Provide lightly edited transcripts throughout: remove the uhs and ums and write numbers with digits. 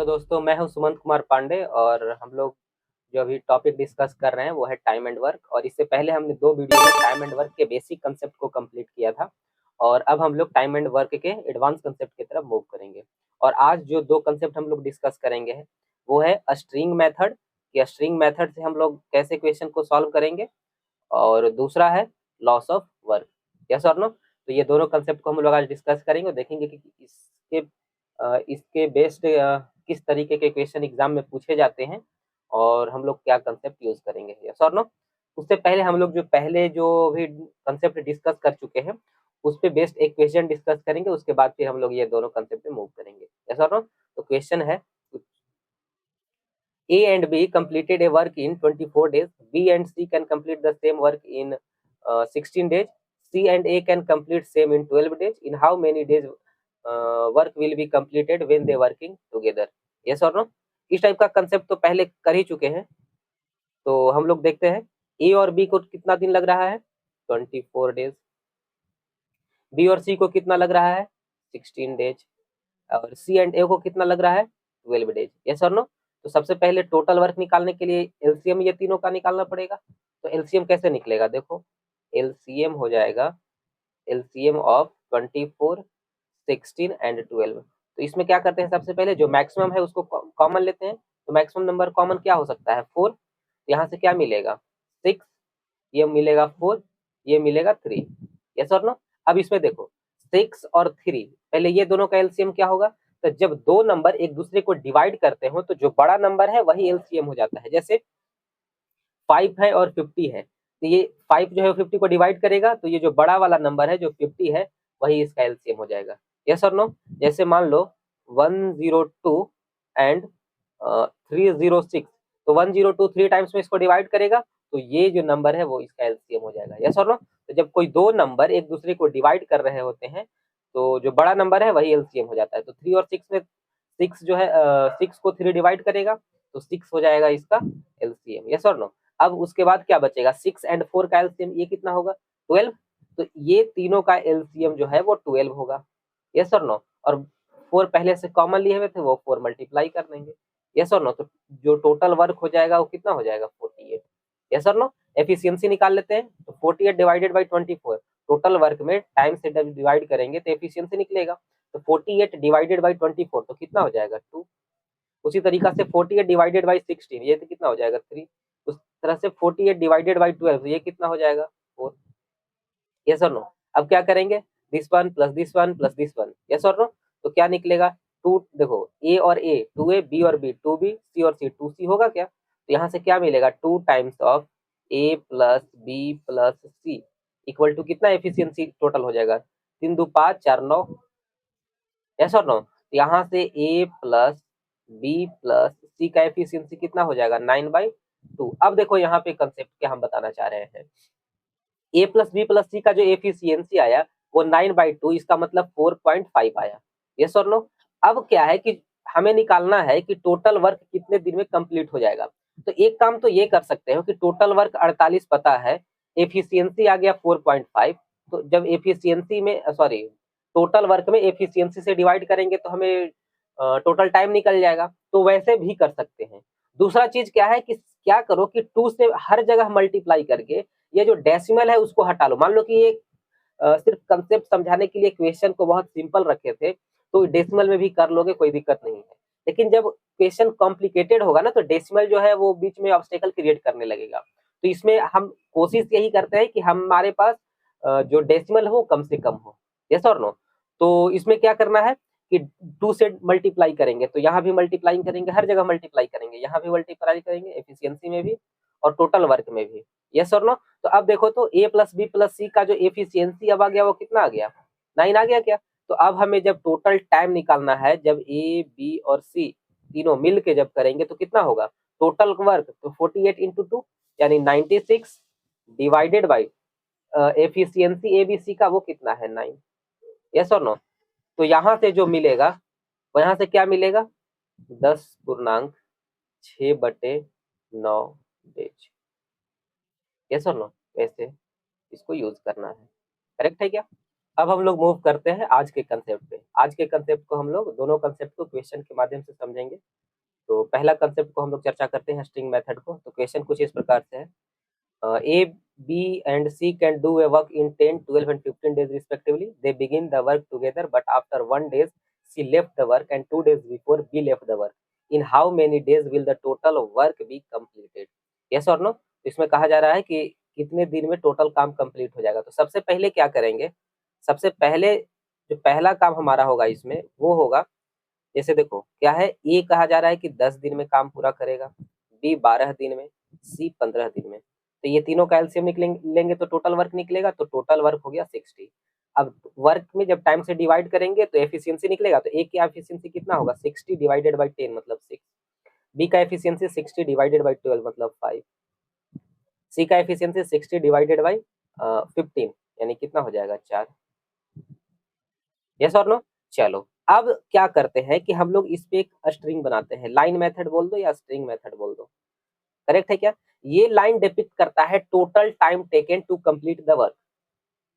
दोस्तों, मैं हूं सुमंत कुमार पांडे और हम लोग जो अभी टॉपिक डिस्कस कर रहे हैं वो है टाइम एंड वर्क। और इससे पहले हमने 2 वीडियो में टाइम एंड वर्क के बेसिक कंसेप्ट को कंप्लीट किया था और अब हम लोग टाइम एंड वर्क के एडवांस कंसेप्ट की तरफ मूव करेंगे। और आज जो 2 कंसेप्ट हम लोग डिस्कस करेंगे वो है स्ट्रिंग मेथड, कि स्ट्रिंग मेथड से हम लोग कैसे क्वेश्चन को सॉल्व करेंगे, और दूसरा है लॉस ऑफ वर्क। यस और नो? तो ये दोनों कंसेप्ट को हम लोग आज डिस्कस करेंगे और देखेंगे कि इसके बेस्ड किस तरीके के क्वेश्चन एग्जाम में पूछे जाते हैं और हम लोग क्या कंसेप्ट यूज करेंगे। यस और नो? उससे पहले हम लोग जो पहले जो भी कंसेप्ट डिस्कस कर चुके हैं उस पे बेस्ड एक क्वेश्चन डिस्कस करेंगे, उसके बाद फिर हम लोग ये दोनों कंसेप्ट पे मूव करेंगे। यस और नो? तो क्वेश्चन है, A and B completed a work in 24 days. B and C can complete the same work in 16 days. C and A can complete same in 12 days. In how many days work will be completed when they working together? Yes or no? इस type का concept तो पहले कर ही चुके हैं। तो हम लोग देखते हैं ए और बी को कितना दिन लग रहा है, 24 डेज। बी और सी को कितना लग रहा है, 16 डेज। और सी एंड ए को कितना लग रहा है, 12 डेज। यस और नो? तो सबसे पहले टोटल वर्क निकालने के लिए एलसीएम ये तीनों का निकालना पड़ेगा। तो एलसीएम कैसे निकलेगा, देखो एलसीएम हो जाएगा एलसीएम ऑफ 24, 16 एंड 12। तो इसमें क्या करते हैं, सबसे पहले जो मैक्सिमम है उसको कॉमन लेते हैं। तो मैक्सिमम नंबर कॉमन क्या हो सकता है, 4। यहाँ से क्या मिलेगा, 6, ये मिलेगा 4, ये मिलेगा 3। यस और नो? अब इसमें देखो 6 और 3, पहले ये दोनों का एलसीएम क्या होगा। तो जब दो नंबर एक दूसरे को डिवाइड करते हो तो जो बड़ा नंबर है वही एलसीएम हो जाता है। जैसे 5 है और 50 है, तो ये 5 जो है 50 को डिवाइड करेगा, तो ये जो बड़ा वाला नंबर है जो 50 है वही इसका एलसीएम हो जाएगा। यस और नो? जैसे मान लो 102 एंड 306, तो 102 3 टाइम्स में इसको डिवाइड करेगा, तो ये जो नंबर है वो इसका एलसीएम हो जाएगा। यस और नो? तो जब कोई दो नंबर एक दूसरे को डिवाइड कर रहे होते हैं तो जो बड़ा नंबर है वही एलसीएम हो जाता है। तो 3 और 6 में 6 जो है 6 को 3 डिवाइड करेगा तो 6 हो जाएगा इसका एलसीएम। यस और नो? अब उसके बाद क्या बचेगा, 6 एंड 4 का एलसीएम ये कितना होगा, 12। तो ये तीनों का एलसीएम जो है वो 12 होगा। यस और नो? और 4 पहले से कॉमन लिए हुए थे, वो 4 मल्टीप्लाई कर देंगे। यस और नो? तो जो टोटल वर्क हो जाएगा वो कितना हो जाएगा, 48। यस और नो? एफिशिएंसी निकाल लेते हैं। तो 48 डिवाइडेड बाई 24, टोटल वर्क में टाइम से डिवाइड करेंगे तो एफिशिएंसी निकलेगा। तो 48 डिवाइडेड बाई 24 तो कितना हो जाएगा, 2। उसी तरीका से 48 डिवाइडेड बाई 16 ये तो कितना हो जाएगा, 3। उस तरह से 48 डिवाइडेड बाई 12 ये कितना हो जाएगा, 4। यस और नो? अब क्या करेंगे, this one plus this one plus this one. Yes और नो? तो क्या निकलेगा, 2। देखो ए और ए 2a, बी और बी 2b, सी और सी 2c होगा क्या। तो यहाँ से क्या मिलेगा, 2 times of A plus B plus C equal to कितना एफिशिएंसी टोटल हो जाएगा, 3 2 5 4 9। यस और नो? यहाँ से ए प्लस बी प्लस सी का एफिशिएंसी कितना हो जाएगा, 9/2। अब देखो यहाँ पे कंसेप्ट क्या हम बताना चाह रहे हैं, ए प्लस बी प्लस सी का जो एफिशिएंसी आया वो 9/2, इसका मतलब 4.5 आया। यस और नो? अब क्या है कि हमें निकालना है कि टोटल वर्क कितने दिन में कंप्लीट हो जाएगा। तो एक काम तो ये कर सकते हो कि टोटल वर्क 48 पता है, एफिशिएंसी आ गया 4.5, तो जब एफिशिएंसी में सॉरी टोटल वर्क में एफिशिएंसी से डिवाइड करेंगे तो हमें टोटल टाइम निकल जाएगा। तो वैसे भी कर सकते हैं। दूसरा चीज क्या है कि क्या करो कि 2 से हर जगह मल्टीप्लाई करके ये जो डेसिमल है उसको हटा लो। मान लो कि ये सिर्फ कंसेप्ट समझाने के लिए क्वेश्चन को बहुत सिंपल रखे थे, तो डेसिमल में भी कर लोगे, कोई दिक्कत नहीं है। लेकिन जब क्वेश्चन कॉम्प्लिकेटेड होगा ना तो डेसिमल जो है वो बीच में ऑब्स्टेकल क्रिएट करने लगेगा। तो इसमें हम कोशिश यही करते हैं कि हमारे पास जो डेसिमल है वो कम से कम हो। यस और नो? तो इसमें क्या करना है कि 2 से मल्टीप्लाई करेंगे, तो यहाँ भी मल्टीप्लाई करेंगे, हर जगह मल्टीप्लाई करेंगे, यहाँ भी मल्टीप्लाई करेंगे, एफिशिएंसी में भी और टोटल वर्क में भी। यस और नो? तो अब देखो तो ए प्लस बी प्लस सी का जो एफिशिएंसी अब आ गया वो कितना आ गया, 9 आ गया क्या। तो अब हमें जब टोटल टाइम निकालना है, जब ए बी और सी तीनों मिल के जब करेंगे तो कितना होगा टोटल वर्क, तो 48 इंटू 2 यानी 96 divided by efficiency A B C का वो कितना है, 9। यस और नो? तो यहाँ से जो मिलेगा वो यहाँ से क्या मिलेगा, 10.6/9 डेज। यस और नो? ऐसे इसको यूज करना है। करेक्ट है क्या? अब हम लोग मूव करते हैं आज के कंसेप्ट पे। आज के कंसेप्ट को हम लोग दोनों कंसेप्ट को क्वेश्चन के माध्यम से समझेंगे। तो पहला कंसेप्ट को हम लोग चर्चा करते हैं स्ट्रिंग मेथड को। तो क्वेश्चन कुछ इस प्रकार से है, A, B and C can do a work in 10, 12 and 15 days respectively. They begin the work together, but after 1 day, C left the work and 2 days before B left the work. In how many days will the total work be completed? Yes or no? तो इसमें कहा जा रहा है कि कितने दिन में टोटल काम कंप्लीट हो जाएगा। तो सबसे पहले क्या करेंगे, सबसे पहले जो पहला काम हमारा होगा इसमें वो होगा, जैसे देखो क्या है, ए कहा जा रहा है कि 10 दिन में काम पूरा करेगा, बी 12 दिन में, सी 15 दिन में। तो ये तीनों का एलसीएम लेंगे तो टोटल वर्क निकलेगा, तो टोटल वर्क हो गया 60। अब वर्क में जब टाइम से डिवाइड करेंगे तो एफिशिएंसी निकलेगा, तो ए की एफिशिएंसी कितना होगा, 60 डिवाइडेड बाई 10 मतलब 6। बी का एफिशिएंसी 60 डिवाइडेड बाई 12 मतलब 5। सी का एफिशिएंसी 60 डिवाइडेड बाई 15 यानी कितना हो जाएगा 4। यस और नो। चलो अब क्या करते हैं कि हम लोग इस पे एक स्ट्रिंग बनाते हैं, लाइन मेथड बोल दो या स्ट्रिंग मेथड बोल दो, करेक्ट है क्या। ये लाइन डिपिक्ट करता है total time taken to complete the work.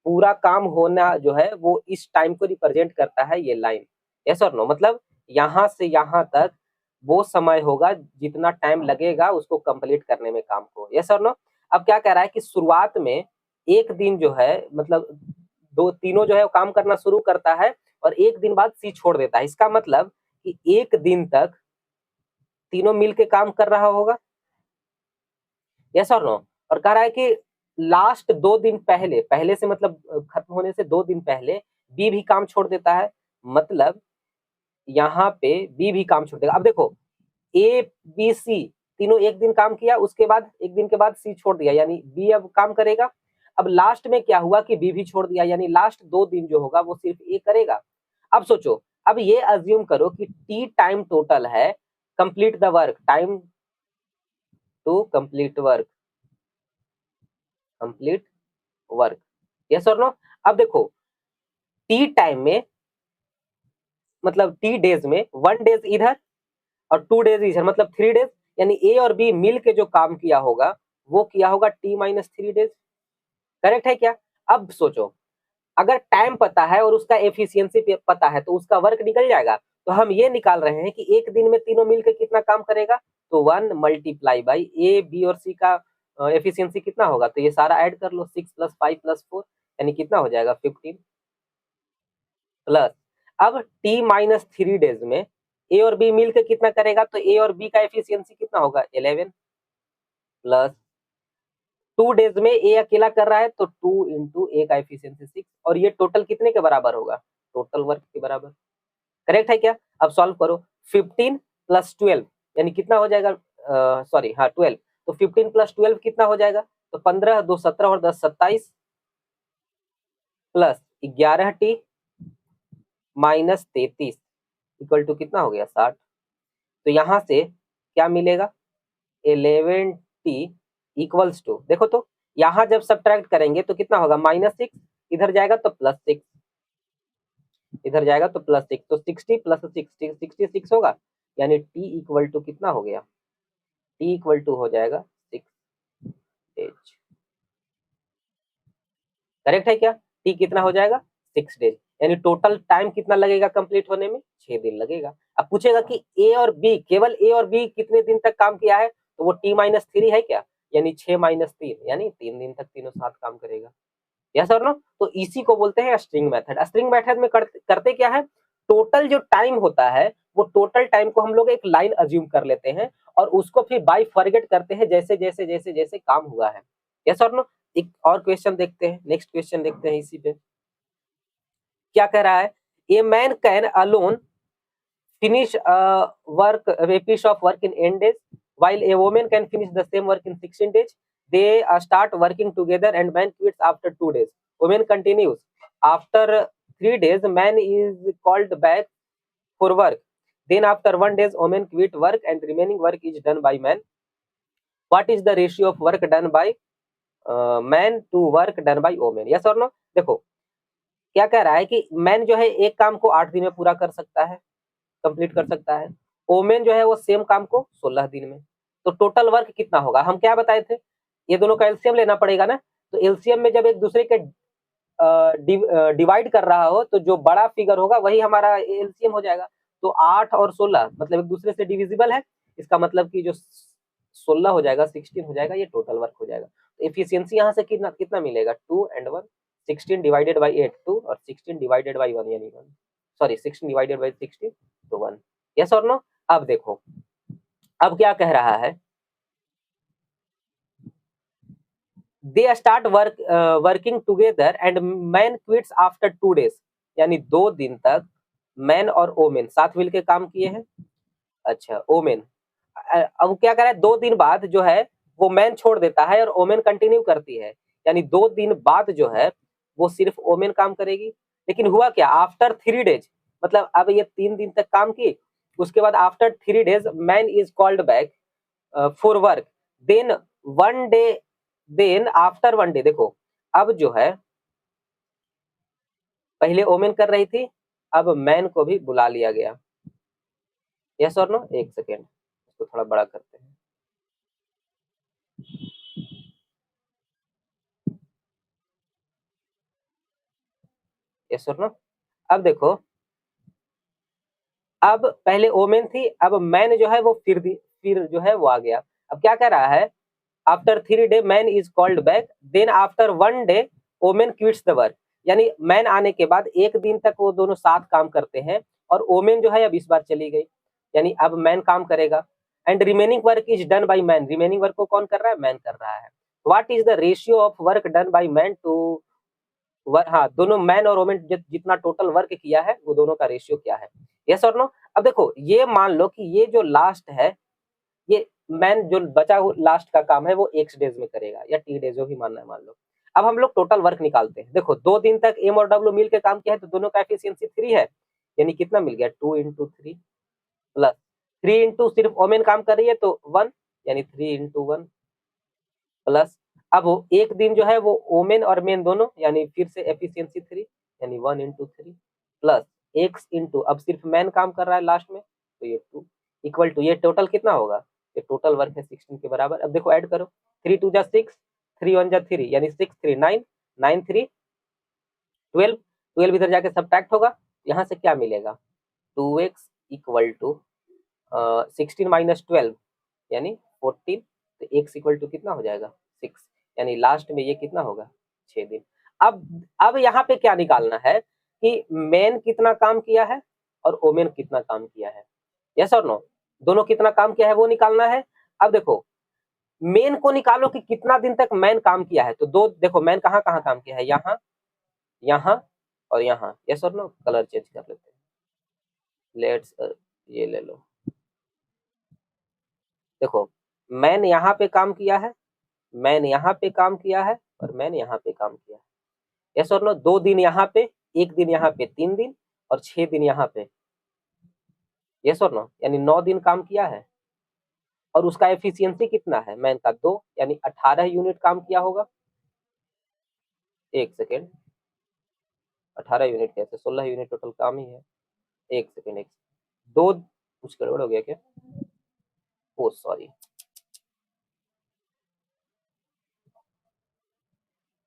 पूरा काम होना जो है वो इस टाइम को रिप्रेजेंट करता है ये लाइन। यस और नो, मतलब यहाँ से यहाँ तक वो समय होगा जितना टाइम लगेगा उसको कंप्लीट करने में काम को। यस और नो। अब क्या कह रहा है कि शुरुआत में एक दिन जो है, मतलब दो तीनों जो है वो काम करना शुरू करता है और एक दिन बाद सी छोड़ देता है। इसका मतलब कि एक दिन तक तीनों मिल के काम कर रहा होगा। यस और नो। और कह रहा है कि लास्ट 2 दिन पहले, पहले से मतलब खत्म होने से 2 दिन पहले बी भी काम छोड़ देता है, मतलब यहाँ पे बी भी काम छोड़ देगा। अब देखो ए बी सी तीनों एक दिन काम किया, उसके बाद एक दिन के बाद सी छोड़ दिया, यानी बी अब काम करेगा। अब लास्ट में क्या हुआ कि बी भी छोड़ दिया, यानी लास्ट 2 दिन जो होगा वो सिर्फ ए करेगा। अब सोचो, अब ये अज्यूम करो कि टी टाइम टोटल है complete the work, time to complete work, complete work. Yes और नो। अब देखो टी टाइम में मतलब टी डेज में 1 डेज इधर और 2 डेज इधर, मतलब 3 डेज, यानी ए और बी मिल के जो काम किया होगा वो किया होगा T-3 डेज। करेक्ट है क्या। अब सोचो, अगर टाइम पता है और उसका एफिशिएंसी पता है तो उसका वर्क निकल जाएगा। तो हम ये निकाल रहे हैं कि एक दिन में तीनों मिलकर कितना काम करेगा, तो 1 मल्टीप्लाई बाई ए बी और सी का एफिशिएंसी कितना होगा, तो ये सारा ऐड कर लो, 6 + 5 + 4 यानी कितना हो जाएगा 15 प्लस। अब T-3 डेज में ए और बी मिलकर कितना करेगा, तो ए और बी का एफिशिएंसी कितना होगा 11 प्लस 2 डेज में ए अकेला कर रहा है तो 2 इंटू ए का एफिशिएंसी 6, और ये टोटल कितने के बराबर होगा, टोटल वर्क के बराबर। करेक्ट है क्या। अब सॉल्व करो, 15 + 12 यानी कितना हो जाएगा, सॉरी हाँ 12, तो 15 + 12 कितना हो जाएगा, तो 15 2 17 और 10 27 plus 11T minus 33 equal to कितना हो गया 60। तो यहाँ से क्या मिलेगा, 11T इक्वल्स टू, देखो तो यहाँ जब सब्ट्रैक्ट करेंगे तो कितना होगा -6, इधर जाएगा तो +6, इधर जाएगा तो +6, तो 60 + 60 66 होगा, यानी T इक्वल टू कितना हो गया, T इक्वल टू हो जाएगा 6 डेज। करेक्ट है क्या। T कितना हो जाएगा 6 डेज, यानी टोटल टाइम कितना लगेगा कंप्लीट होने में, 6 दिन लगेगा। अब पूछेगा कि ए और बी, केवल ए और बी कितने दिन तक काम किया है, तो वो T-3 है क्या, यानी 6 - 3 यानी 3 दिन तक तीनों साथ काम करेगा। यस और नो। तो इसी को बोलते हैं स्ट्रिंग मेथड। स्ट्रिंग मेथड में करते क्या है, टोटल जो टाइम होता है वो टोटल टाइम को हम लोग एक लाइन अज्यूम कर लेते हैं और उसको फिर बाय फॉरगेट करते हैं जैसे जैसे जैसे जैसे काम हुआ है। यस और नो। एक और क्वेश्चन देखते हैं, नेक्स्ट क्वेश्चन देखते हैं इसी पे क्या कह रहा है, a man can alone finish work a piece of work in 8 days while a woman can finish the same work in 16 days. They start working together and man quits after 2 days. Woman continues. After 3 days, man is called back for work. Then after 1 day, woman quit work and remaining work is done by man. What is the ratio of work done by man to work done by woman? Yes or no? देखो क्या कह रहा है कि man जो है एक काम को 8 दिन में पूरा कर सकता है, कंप्लीट कर सकता है। ओमेन जो है वो सेम काम को 16 दिन में। तो टोटल वर्क कितना होगा, हम क्या बताए थे, ये दोनों का एलसीएम लेना पड़ेगा ना। तो एलसीएम में जब एक दूसरे के डिवाइड कर रहा हो तो जो बड़ा फिगर होगा वही हमारा एलसीएम हो जाएगा। तो 8 और 16 मतलब एक दूसरे से डिविजिबल है, इसका मतलब कि जो 16 हो जाएगा 16 हो जाएगा, ये टोटल वर्क हो जाएगा। तो एफिशिएंसी यहाँ से कितना कितना मिलेगा 2 and 1, 16 डिवाइडेड बाई 8 2 और 16 डिवाइडेड बाई 1 यानी 1, सॉरी 16 डिवाइडेड बाई 16 तो 1। यस और नो। अब देखो अब क्या कह रहा है, they start working together and man quits after 2 days, यानी 2 दिन तक मैन और ओमेन साथ मिलकर काम किए हैं। अच्छा ओमेन अब क्या कर रहा है, 2 दिन बाद जो है वो मैन छोड़ देता है और ओमेन कंटिन्यू करती है, यानी 2 दिन बाद जो है वो सिर्फ ओमेन काम करेगी। लेकिन हुआ क्या, आफ्टर 3 days, मतलब अब ये 3 दिन तक काम की, उसके बाद after 3 days man is called back for work, then 1 day, then after 1 day, देखो अब जो है पहले ओमेन कर रही थी, अब मैन को भी बुला लिया गया। यस और नो। एक सेकेंड इसको थोड़ा बड़ा करते हैं। यस और नो। अब देखो अब पहले ओमेन थी, अब मैन जो है वो फिर जो है वो आ गया। अब क्या कह रहा है, after 3 day man is called back, then after 1 day woman quits the work, यानी मैन आने के बाद 1 दिन तक वो दोनों साथ काम करते हैं और ओमेन जो है अब इस बार चली गई, यानी अब मैन काम करेगा। And remaining work is done by man, remaining work को कौन कर रहा है, मैन कर रहा है। What is the ratio of work done by man to हाँ दोनों मैन और वोमेन जितना टोटल वर्क किया है वो दोनों का रेशियो क्या है। यस और नो। अब देखो ये मान लो कि ये जो लास्ट है, ये मैन जो बचा लास्ट का काम है वो एक्स डेज में करेगा या टी डेज, जो भी मानना है मान लो। अब हम लोग टोटल वर्क निकालते हैं। देखो 2 दिन तक एम और डब्ल्यू मिल के काम किया है तो दोनों का एफिशिएंसी 3 है, यानी कितना मिल गया 2 into 3 प्लस 3 into सिर्फ ओमेन काम कर रही है तो 1, यानी 3 into 1 प्लस अब एक दिन जो है वो ओमेन और मेन दोनों, यानी फिर से एफिशिएंसी 3, यानी 1 into 3 प्लस एक्स इंटू अब सिर्फ मैन काम कर रहा है लास्ट में तो ये 2 इक्वल टू ये टोटल कितना होगा, ये टोटल वर्क है 16 के बराबर। अब देखो ऐड करो 3 2 जा 6, 3 1 जा 3, यानी 6 3 9, 9 3 12, 12 इधर जाके सब्ट्रैक्ट होगा, यहाँ से क्या मिलेगा 2x इक्वल टू 16 माइनस 12 यानी 14, तो x इक्वल टू कितना हो जाएगा 6, यानी लास्ट में ये कितना होगा 6 दिन। अब यहाँ पे क्या निकालना है कि मैन कितना काम किया है और ओमेन कितना काम किया है। यस और नो, दोनों कितना काम किया है वो निकालना है। अब देखो मेन को निकालो कि कितना दिन तक मैन काम किया है, तो दो देखो मैन कहाँ कहाँ काम किया है, यहाँ यहाँ और यहाँ। यस और नो, कलर चेंज कर लेते हैं, लेट्स ये ले लो। देखो मैन यहाँ पे काम किया है, मैन यहाँ पे काम किया है और मैन यहाँ पे काम किया है। यस और नो, 2 दिन यहाँ पे, 1 दिन यहाँ पे, 3 दिन और 6 दिन यहाँ पे। यस और नो, यानी 9 दिन काम किया है और उसका एफिशिएंसी कितना है मैन का 2, यानी 18 यूनिट काम किया होगा। एक सेकेंड 18 यूनिट कैसे, 16 यूनिट टोटल काम ही है। एक सेकेंड दो कुछ गड़बड़ हो गया क्या, ओ सॉरी,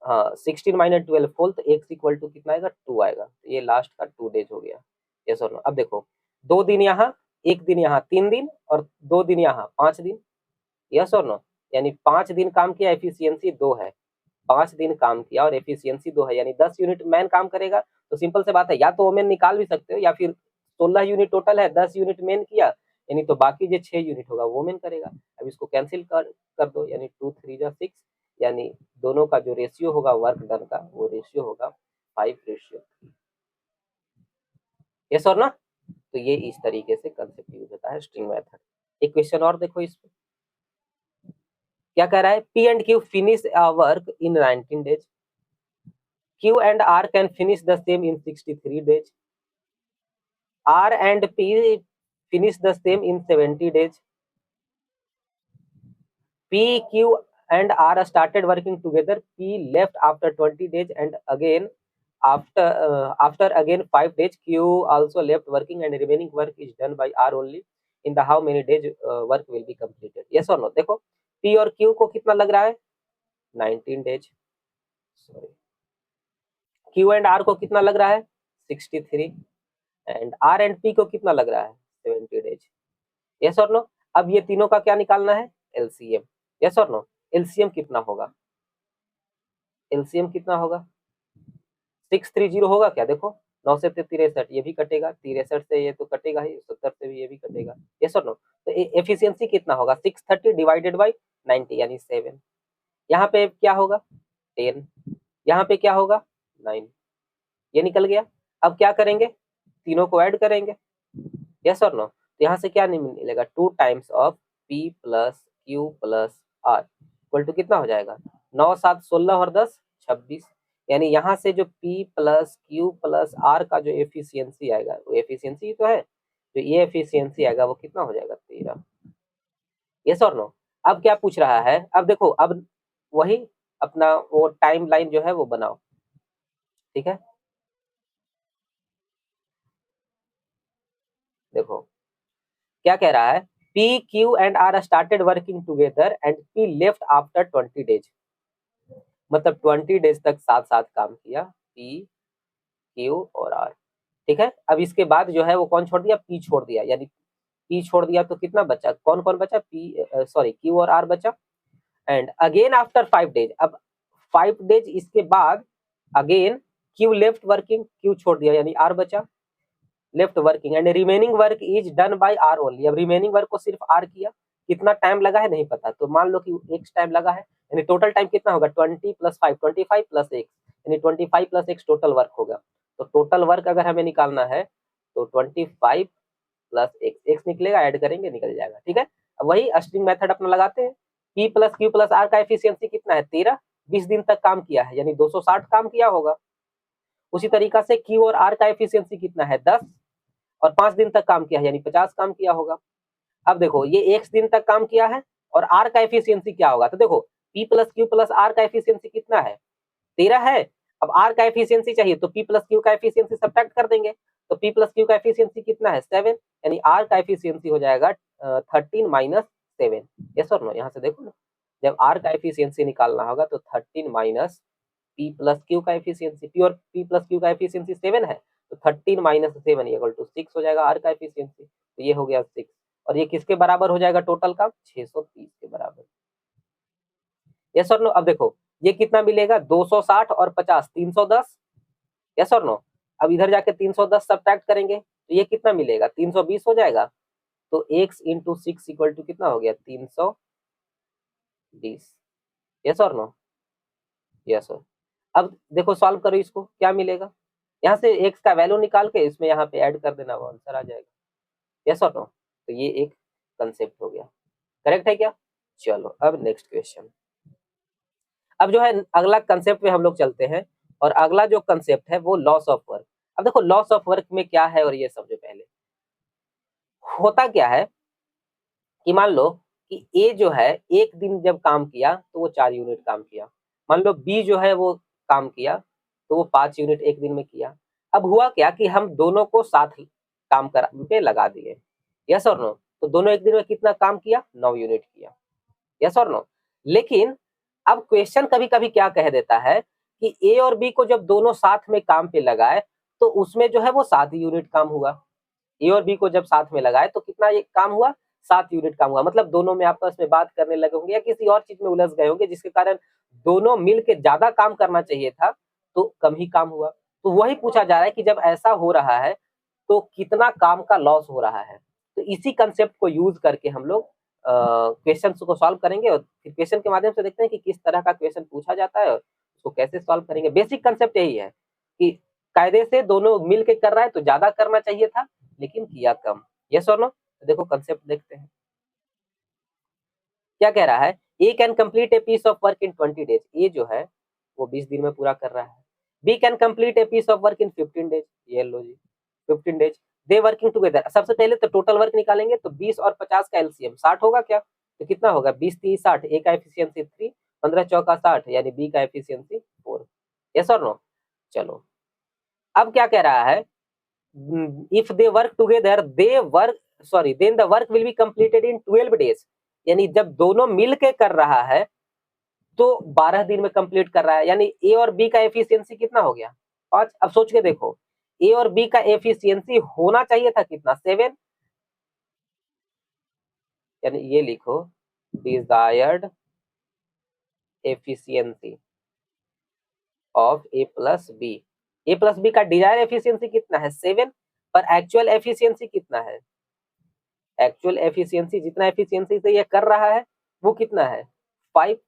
हाँ 16 माइनस 12 फोल, तो एक्स इक्वल टू कितना आएगा 2 आएगा, ये लास्ट का 2 डेज हो गया। यस और नो। अब देखो 2 दिन यहाँ, 1 दिन यहाँ, 3 दिन और 2 दिन यहाँ 5 दिन। यस और नो, यानी 5 दिन काम किया, एफिशिएंसी 2 है। 5 दिन काम किया और एफिशिएंसी 2 है, यानी 10 यूनिट मैन काम करेगा। तो सिंपल से बात है, या तो वोमेन निकाल भी सकते हो या फिर 16 यूनिट टोटल है, 10 यूनिट मैन किया, यानी तो बाकी जो 6 यूनिट होगा वोमेन करेगा। अब इसको कैंसिल कर दो, यानी 2 3 जा 6, यानी दोनों का जो रेशियो होगा वर्क डन का वो रेशियो होगा 5:3। यस और ना। तो ये इस तरीके से कंसेप्ट यूज होता है स्ट्रिंग मेथड। एक क्वेश्चन और देखो, इसमें क्या कह रहा है, P and Q finish work in 19 days, Q and R can finish the same in 63 days. R and P finish the same in 70 days. P, Q and R started working together. P left after 20 days and again after again 5 days. Q also left working and remaining work is done by R only. In the how many days work will be completed? Yes or no? देखो P और Q को कितना लग रहा है 19 days. Sorry. Q and R को कितना लग रहा है 63 एंड आर एंड पी को कितना लग रहा है 70 डेज। यस और नो। अब ये तीनों का क्या निकालना है एलसीएम। यस और नो। एलसीएम कितना होगा, एलसीएम कितना होगा 630 होगा क्या, देखो 9 से 63 ये भी कटेगा, 63 से ये तो कटेगा ही, 70 से भी ये भी कटेगा। यस और नो। तो एफिशिएंसी कितना होगा 630 डिवाइडेड बाई 90 यानी 7। यहाँ पे क्या होगा 10, यहाँ पे क्या होगा 9, ये निकल गया। अब क्या करेंगे तीनों को ऐड करेंगे। यस और नो। तो यहाँ से क्या नहीं मिलेगा 2 times of P plus Q plus R equal to कितना हो जाएगा 9 7 16 और 10 26। यानी यहाँ से जो P plus Q plus R का जो एफिशिएंसी आएगा वो एफिशिएंसी तो है, जो ये एफिशिएंसी आएगा वो कितना हो जाएगा 13। यस और नो। अब क्या पूछ रहा है, अब देखो अब वही अपना वो टाइम लाइन जो है वो बनाओ, ठीक है। देखो क्या कह रहा है P Q and R started working together and P left after 20 days। मतलब 20 डेज तक साथ साथ काम किया P Q और R, ठीक है। अब इसके बाद जो है वो कौन छोड़ दिया P छोड़ दिया, यानी P छोड़ दिया तो कितना बचा, कौन कौन बचा Q और R बचा। एंड अगेन आफ्टर 5 डेज, अब 5 डेज इसके बाद again Q left working, Q छोड़ दिया यानी R बचा left working and remaining work is done by R only. अब रिमेनिंग वर्क को सिर्फ आर किया, कितना टाइम लगा है नहीं पता, तो मान लो कि एक्स टाइम लगा है, यानी टोटल टाइम कितना होगा 20 प्लस 5 25 प्लस एक्स, यानी 25 प्लस एक्स टोटल वर्क होगा। तो टोटल वर्क अगर हमें निकालना है तो 25 प्लस एक्स, एक्स निकलेगा ऐड करेंगे निकल जाएगा, ठीक है। अब वही स्ट्रिंग मेथड अपना लगाते हैं। P plus Q plus R का एफिशिएंसी कितना है 13, 20 दिन तक काम किया है यानी 260 काम किया होगा। उसी तरीका से क्यू और आर का एफिशिएंसी कितना है 10 और 5 दिन तक काम किया है यानी 50 काम किया होगा। अब देखो ये एक्स दिन तक काम किया है और आर का एफिशिएंसी क्या होगा, तो देखो P plus Q plus R का एफिशिएंसी कितना है 13 है। अब आर का एफिशिएंसी चाहिए तो पी प्लस क्यू का एफिशिएंसी सब्ट्रैक्ट कर देंगे, तो पी प्लस क्यू का एफिशिएंसी कितना है 7, यानी आर का एफिशिएंसी हो जाएगा 13 माइनस 7। यस और नो। यहाँ से देखो ना जब आर का एफिशिएंसी निकालना होगा तो 13 माइनस पी प्लस क्यू का एफिशिएंसी, पी और पी प्लस क्यू का एफिशिएंसी 7 है तो 13 माइनस 7 इक्वल टू 6 हो जाएगा आर का एफिशिएंसी। तो ये हो गया 6 और ये किसके बराबर हो जाएगा टोटल काम 630 के बराबर। यस और नो। अब देखो ये कितना मिलेगा 260 और 50 310। यस और नो। अब इधर जाके 310 सब्ट्रैक्ट करेंगे तो ये कितना मिलेगा 320 हो जाएगा। तो x इंटू 6 इक्वल टू कितना हो गया 320। यस और नो। यस और अब देखो सॉल्व करो इसको क्या मिलेगा, यहाँ से x का वैल्यू निकाल के इसमें यहाँ पे ऐड कर देना वो आंसर आ जाएगा। यस और नो। तो ये एक कंसेप्ट हो गया, करेक्ट है क्या। चलो अब नेक्स्ट क्वेश्चन। अब जो है अगला कंसेप्ट में हम लोग चलते हैं और अगला जो कंसेप्ट है वो लॉस ऑफ वर्क। अब देखो लॉस ऑफ वर्क में क्या है और ये सब जो पहले होता क्या है कि मान लो कि ए जो है एक दिन जब काम किया तो वो 4 यूनिट काम किया, मान लो बी जो है वो काम किया तो वो 5 यूनिट एक दिन में किया। अब हुआ क्या कि हम दोनों को साथ काम कर पे लगा दिए। यस और नो। तो दोनों एक दिन में कितना काम किया 9 यूनिट किया। यस और नो। लेकिन अब क्वेश्चन कभी कभी क्या कह देता है कि ए और बी को जब दोनों साथ में काम पे लगाए तो उसमें जो है वो 7 यूनिट काम हुआ। ए और बी को जब साथ में लगाए तो कितना ये काम हुआ 7 यूनिट काम हुआ, मतलब दोनों में आपस में बात करने लगे होंगे या किसी और चीज में उलझ गए होंगे जिसके कारण दोनों मिल के ज्यादा काम करना चाहिए था तो कम ही काम हुआ। तो वही पूछा जा रहा है कि जब ऐसा हो रहा है तो कितना काम का लॉस हो रहा है। तो इसी कंसेप्ट को यूज करके हम लोग क्वेश्चन को सॉल्व करेंगे और फिर क्वेश्चन के माध्यम से देखते हैं कि किस तरह का क्वेश्चन पूछा जाता है और उसको कैसे सॉल्व करेंगे। बेसिक कंसेप्ट यही है कि कायदे से दोनों मिल के कर रहा है तो ज्यादा करना चाहिए था लेकिन किया कम। यस और नो। तो देखो कंसेप्ट देखते हैं क्या कह रहा है। A can complete a piece of work in 20 days, A जो है वो 20 दिन में पूरा कर रहा है। B can complete a piece of work in 15 days, ये लो जी 15 डेज। दे वर्किंग टुगेदर, सबसे पहले तो टोटल वर्क निकालेंगे तो 20 और 50 का एलसीएम 60 होगा क्या, तो कितना होगा 20 30 60, ए का एफिशिएंसी 3, 15 चौका 60 यानी बी का एफिशिएंसी 4। यस और नो। चलो अब क्या कह रहा है if they work together they work sorry then the work will be completed in 12 days, यानी जब दोनों मिल के कर रहा है तो 12 दिन में कंप्लीट कर रहा है, यानी ए और बी का एफिशिएंसी कितना हो गया 5। अब सोच के देखो, ए और बी का एफिशिएंसी होना चाहिए था कितना, 7, यानी ये लिखो desired efficiency of A plus B. A plus B का डिजायर एफिशिएंसी कितना है, 7, पर एक्चुअल एफिशिएंसी कितना है, एक्चुअल एफिशिएंसी जितना एफिशिएंसी से ये कर रहा है वो कितना है, 5।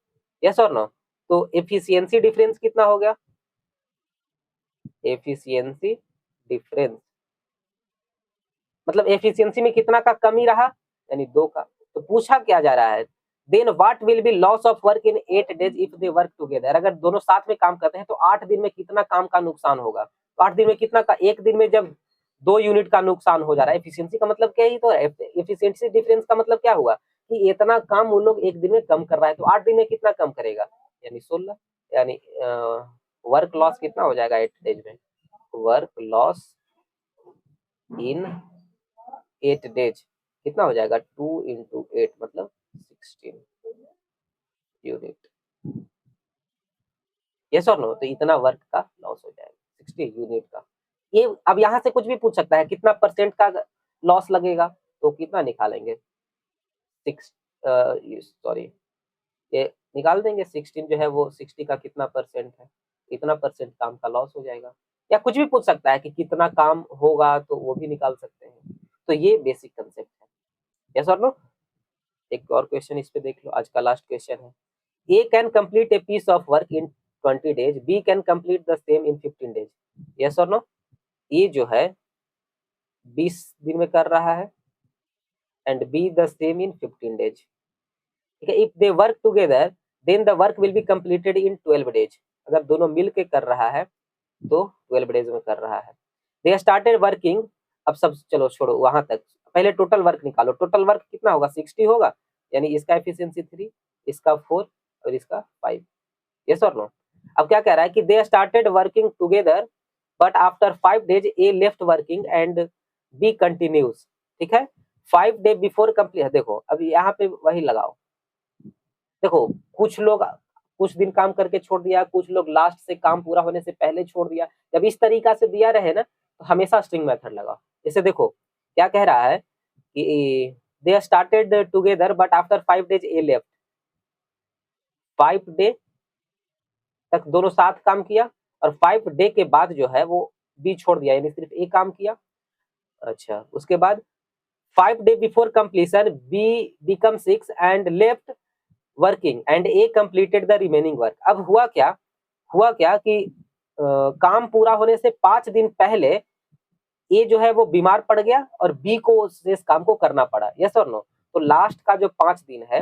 यस और नो? तो एफिशिएंसी डिफरेंस कितना हो गया, एफिशिएंसी डिफरेंस मतलब एफिशिएंसी में कितना का कमी रहा, यानी 2 का। तो पूछा क्या जा रहा है, then what will be loss of work in 8 days if they work together. अगर दोनों साथ में काम करते हैं तो 8 दिन में कितना काम का नुकसान होगा, तो 8 दिन में कितना का, एक दिन में जब 2 यूनिट का नुकसान हो जा रहा है, एफिशिएंसी का मतलब क्या ही तो है, एफिशिएंसी डिफरेंस का मतलब क्या हुआ कि इतना काम वो लोग एक दिन में कम कर रहा है, तो 8 दिन में कितना कम करेगा, यानी 16, यानी वर्क लॉस कितना हो जाएगा 8 डेज में, वर्क लॉस इन 8 डेज कितना हो जाएगा, 2 into 8 मतलब 16 यूनिट। यस और नो? तो इतना वर्क का लॉस हो जाएगा 60 यूनिट का। ये अब यहाँ से कुछ भी पूछ सकता है कितना परसेंट का लॉस लगेगा, तो कितना निकालेंगे, 6 सॉरी ये निकाल देंगे, 16 जो है वो 60 का कितना परसेंट है, इतना परसेंट काम का लॉस हो जाएगा। या कुछ भी पूछ सकता है कि कितना काम होगा, तो वो भी निकाल सकते हैं। तो ये बेसिक कंसेप्ट है। यस और नो? एक और क्वेश्चन इस पे देख लो, आज का लास्ट क्वेश्चन है। A can complete a piece of work in 20 days, B can complete the same in 15 days. Yes और नो? ए जो है 20 दिन में कर रहा है and B the same in 15 days. ठीक है, if they work together then the work will be completed in 12 days. अगर दोनों मिल के कर रहा है तो 12 डेज में कर रहा है। दे स्टार्टेड वर्किंग, अब सब चलो छोड़ो वहां तक, पहले टोटल वर्क निकालो। टोटल वर्क कितना होगा, 60 होगा, यानी इसका एफिशिएंसी 3, इसका 4 और इसका 5। यस और नो? अब क्या कह रहा है कि they started working together but after 5 days A left working and B continues. ठीक है, 5 डे बिफोर कंप्लीट। देखो अब यहाँ पे वही लगाओ, देखो कुछ लोग कुछ दिन काम करके छोड़ दिया, कुछ लोग लास्ट से काम पूरा होने से पहले छोड़ दिया। जब इस तरीका से दिया रहे ना तो हमेशा स्ट्रिंग मेथड लगाओ। जैसे देखो क्या कह रहा है कि they started together but after 5 days A left, 5 day तक दोनों साथ काम किया और 5 डे के बाद जो है वो बी छोड़ दिया, यानी सिर्फ ए काम किया। अच्छा, उसके बाद 5 day before completion be become 6 and left working and A completed the remaining work. अब हुआ क्या कि काम पूरा होने से 5 दिन पहले ए जो है वो बीमार पड़ गया और बी को इस काम को करना पड़ा। यस और नो? तो लास्ट का जो 5 दिन है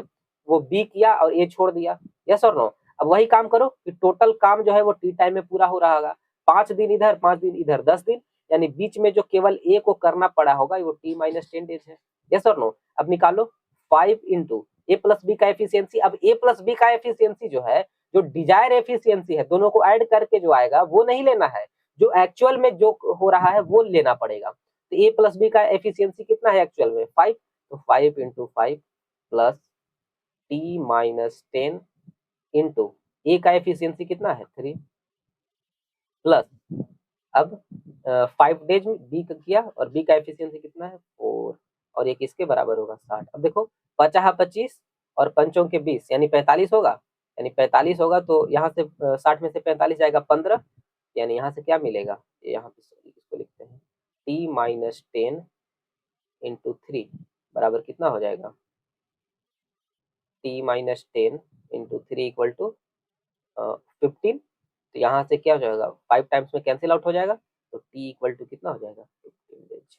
वो बी किया और ए छोड़ दिया। यस और नो? अब वही काम करो कि टोटल काम जो है वो टी टाइम में पूरा हो रहा होगा, 5 दिन इधर 5 दिन इधर 10 दिन, यानी बीच में जो केवल ए को करना पड़ा होगा वो t-10 डेज है। यस और नो? अब निकालो 5 इंटू ए प्लस बी का एफिशिएंसी। अब ए प्लस बी का एफिशिएंसी जो है, जो डिजायर एफिशिएंसी है, दोनों को ऐड करके जो आएगा वो नहीं लेना है, जो एक्चुअल में जो हो रहा है वो लेना पड़ेगा। तो ए प्लस बी का एफिशिएंसी कितना है एक्चुअल में, 5, तो 5 इंटू 5 प्लस t-10 इंटू ए का एफिशिएंसी कितना है 3 प्लस अब 5 डेज में बी का किया और बी का एफिशिएंसी कितना है 4 और एक इसके बराबर होगा 60। अब देखो 50 25 और पंचों के 20 यानी 45 होगा, यानी 45 होगा तो यहाँ से 60 में से 45 जाएगा 15, यानी यहाँ से क्या मिलेगा, यहाँ पे इसको लिखते हैं t-10 इंटू 3 बराबर कितना हो जाएगा, t-10 इंटू 3 इक्वल टू 15। तो यहाँ से क्या हो जाएगा, 5 टाइम्स में कैंसिल आउट हो जाएगा, तो t इक्वल टू कितना हो जाएगा 15 डेज।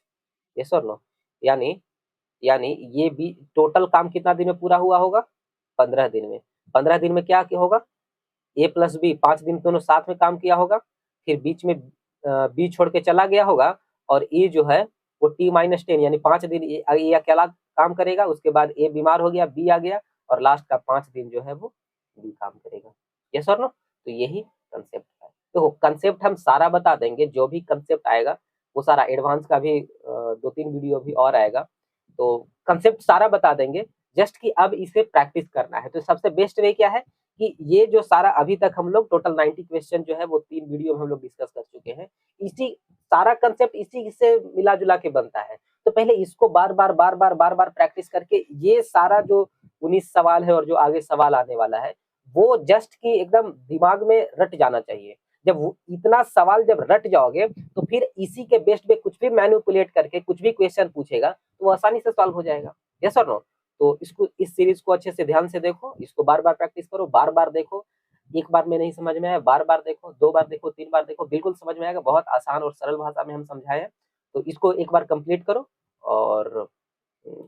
यस और नो? यानी यानी ये भी टोटल काम कितना दिन में पूरा हुआ होगा, 15 दिन में। 15 दिन में क्या होगा, ए प्लस बी 5 दिन दोनों साथ में काम किया होगा, फिर बीच में बी छोड़ के चला गया होगा और ए जो है वो t-10 यानी 5 दिन ए अकेला काम करेगा, उसके बाद ए बीमार हो गया, बी आ गया और लास्ट का 5 दिन जो है वो बी काम करेगा। यस और नो? तो यही कंसेप्ट है। तो कंसेप्ट हम सारा बता देंगे, जो भी कंसेप्ट आएगा वो सारा, एडवांस का भी 2-3 वीडियो भी और आएगा, तो कंसेप्ट सारा बता देंगे। जस्ट कि अब इसे प्रैक्टिस करना है। तो सबसे बेस्ट वे क्या है कि ये जो सारा अभी तक हम लोग टोटल 90 क्वेश्चन जो है वो 3 वीडियो में हम लोग डिस्कस कर चुके हैं। इसी सारा कंसेप्ट इसी से मिला-जुला के बनता है। तो पहले इसको बार-बार प्रैक्टिस करके ये सारा जो 19 सवाल है और जो आगे सवाल आने वाला है, वो जस्ट कि एकदम दिमाग में रट जाना चाहिए। जब वो इतना सवाल जब रट जाओगे, तो फिर इसी के बेस्ड पे कुछ भी मैनिपुलेट करके कुछ भी क्वेश्चन पूछेगा, तो वो आसानी से सॉल्व हो जाएगा। यस और नो? तो इसको इस सीरीज को अच्छे से ध्यान से देखो, इसको बार-बार प्रैक्टिस करो, बार-बार देखो। एक बार में नहीं समझ में आया, बार-बार देखो, 2 बार देखो, 3 बार देखो, बिल्कुल समझ में आएगा। बहुत आसान और सरल भाषा में हम समझाए हैं। तो इसको एक बार कंप्लीट करो और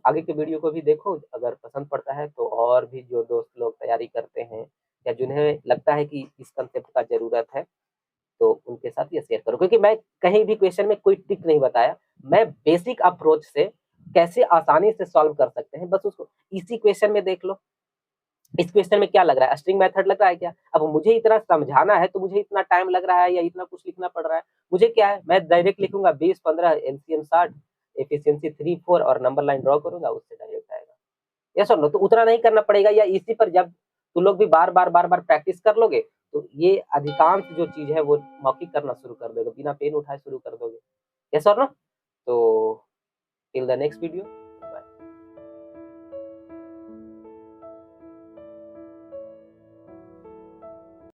आगे के वीडियो को भी देखो। अगर पसंद पड़ता है तो और भी जो दोस्त लोग तैयारी करते हैं या जिन्हें लगता है कि इस कंसेप्ट का ज़रूरत है, तो उनके साथ ये शेयर करो। क्योंकि मैं कहीं भी क्वेश्चन में कोई ट्रिक नहीं बताया, मैं बेसिक अप्रोच से कैसे आसानी से सॉल्व कर सकते हैं, बस उसको इसी क्वेश्चन में देख लो। इस क्वेश्चन में क्या लग रहा है? स्ट्रिंग मेथड लग रहा है क्या? अब मुझे इतना समझाना है तो मुझे इतना टाइम लग रहा है या इतना कुछ लिखना पड़ रहा है। मुझे क्या है, मैं डायरेक्ट लिखूँगा 20, 15, एलसीएम 60, एफिशिएंसी 3, 4 और नंबर लाइन ड्रॉ करूँगा, उससे डायरेक्ट आएगा। यस और नो? तो उतना नहीं करना पड़ेगा, या इसी पर जब तुम लोग भी बार-बार प्रैक्टिस कर लोगे, तो ये अधिकांश जो चीज़ है वो मौखिक करना शुरू कर दोगे, बिना पेन उठाए शुरू कर दोगे। यस और नो? तो टिल द नेक्स्ट वीडियो।